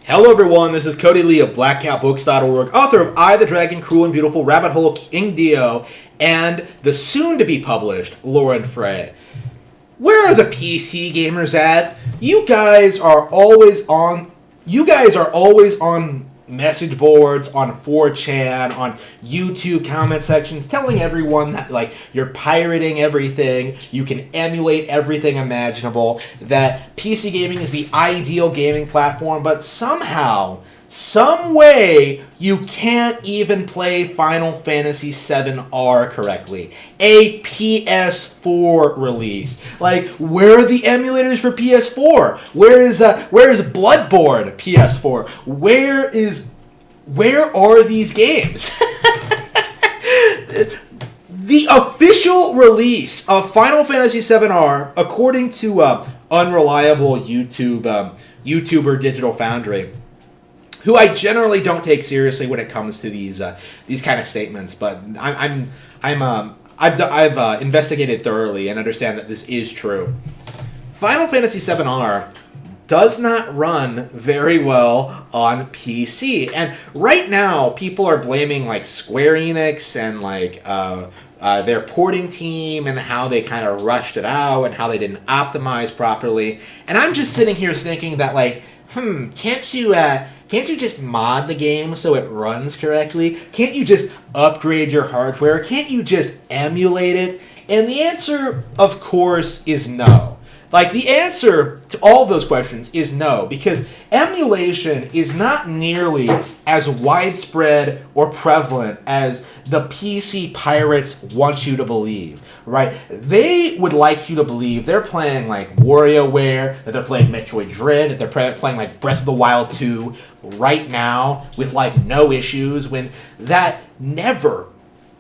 Hello everyone, this is Cody Lee of BlackCatBooks.org, author of I, the Dragon, Cruel and Beautiful, Rabbit Hole, King Dio, and the soon-to-be-published Lauren Frey. Where are the PC gamers at? You guys are always on message boards, on 4chan, on YouTube comment sections, telling everyone that you're pirating everything, you can emulate everything imaginable, that PC gaming is the ideal gaming platform, but somehow, some way, you can't even play Final Fantasy VII-R correctly. A PS4 release. Where are the emulators for PS4? Where is Bloodborne PS4? Where are these games? The official release of Final Fantasy VII-R, according to unreliable YouTuber Digital Foundry, who I generally don't take seriously when it comes to these kind of statements, but I've investigated thoroughly and understand that this is true. Final Fantasy VII-R does not run very well on PC, and right now people are blaming Square Enix and their porting team and how they kind of rushed it out and how they didn't optimize properly. And I'm just sitting here thinking that can't you just mod the game so it runs correctly? Can't you just upgrade your hardware? Can't you just emulate it? And the answer, of course, is no. The answer to all of those questions is no, because emulation is not nearly as widespread or prevalent as the PC pirates want you to believe, right? They would like you to believe they're playing WarioWare, that they're playing Metroid Dread, that they're playing Breath of the Wild 2 right now with no issues, when that never,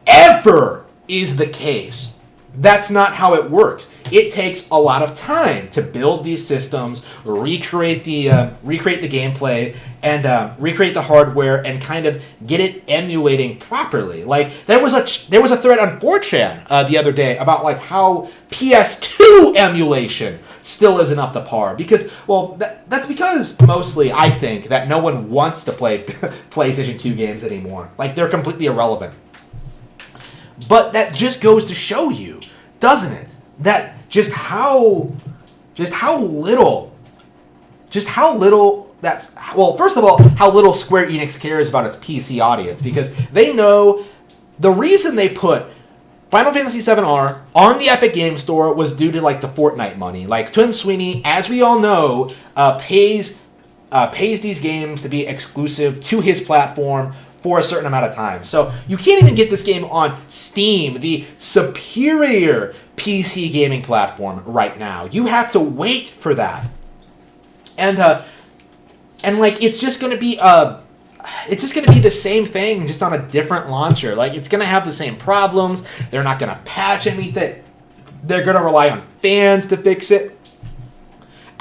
ever is the case. That's not how it works. It takes a lot of time to build these systems, recreate the gameplay, and recreate the hardware, and kind of get it emulating properly. There was a thread on 4chan the other day about how PS2 emulation still isn't up to par, because that's because mostly I think that no one wants to play PlayStation 2 games anymore. They're completely irrelevant. But that just goes to show you, doesn't it, that just how little first of all, how little Square Enix cares about its PC audience, because they know the reason they put Final Fantasy VII-R on the Epic Game Store was due to the Fortnite money. Tim Sweeney, as we all know, pays these games to be exclusive to his platform for a certain amount of time. So you can't even get this game on Steam, the superior PC gaming platform right now. You have to wait for that. And it's just going to be the same thing, just on a different launcher. It's going to have the same problems. They're not going to patch anything. They're going to rely on fans to fix it,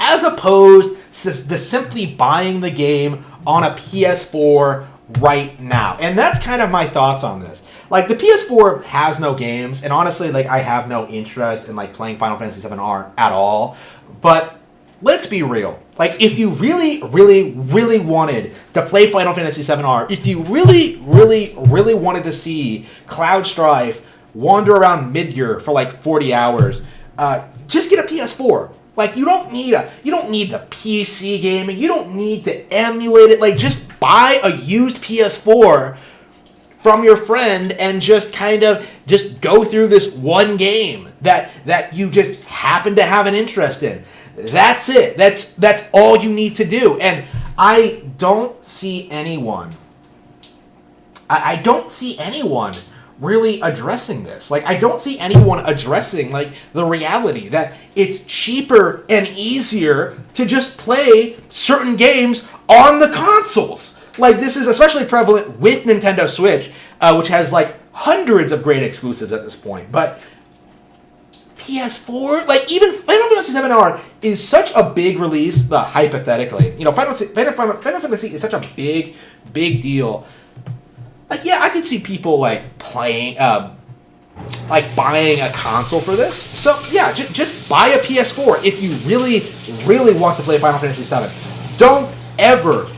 as opposed to simply buying the game on a PS4 right now. And that's kind of my thoughts on this. The PS4 has no games, and honestly, I have no interest in playing Final Fantasy VII-R at all. But let's be real. If you really, really, really wanted to play Final Fantasy VII-R, if you really, really, really wanted to see Cloud Strife wander around Midgar for 40 hours, just get a PS4. You don't need the PC gaming. You don't need to emulate it. Just buy a used PS4 from your friend and just go through this one game that you just happen to have an interest in. That's it. That's all you need to do. And I don't see anyone really addressing this. I don't see anyone addressing the reality that it's cheaper and easier to just play certain games on the consoles. This is especially prevalent with Nintendo Switch, which has hundreds of great exclusives at this point. But PS4, even Final Fantasy VII-R is such a big release, hypothetically. Final Fantasy is such a big deal. I could see people playing, buying a console for this. So yeah, just buy a PS4 if you really, really want to play Final Fantasy VII. Don't ever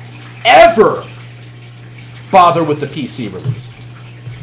never bother with the PC release.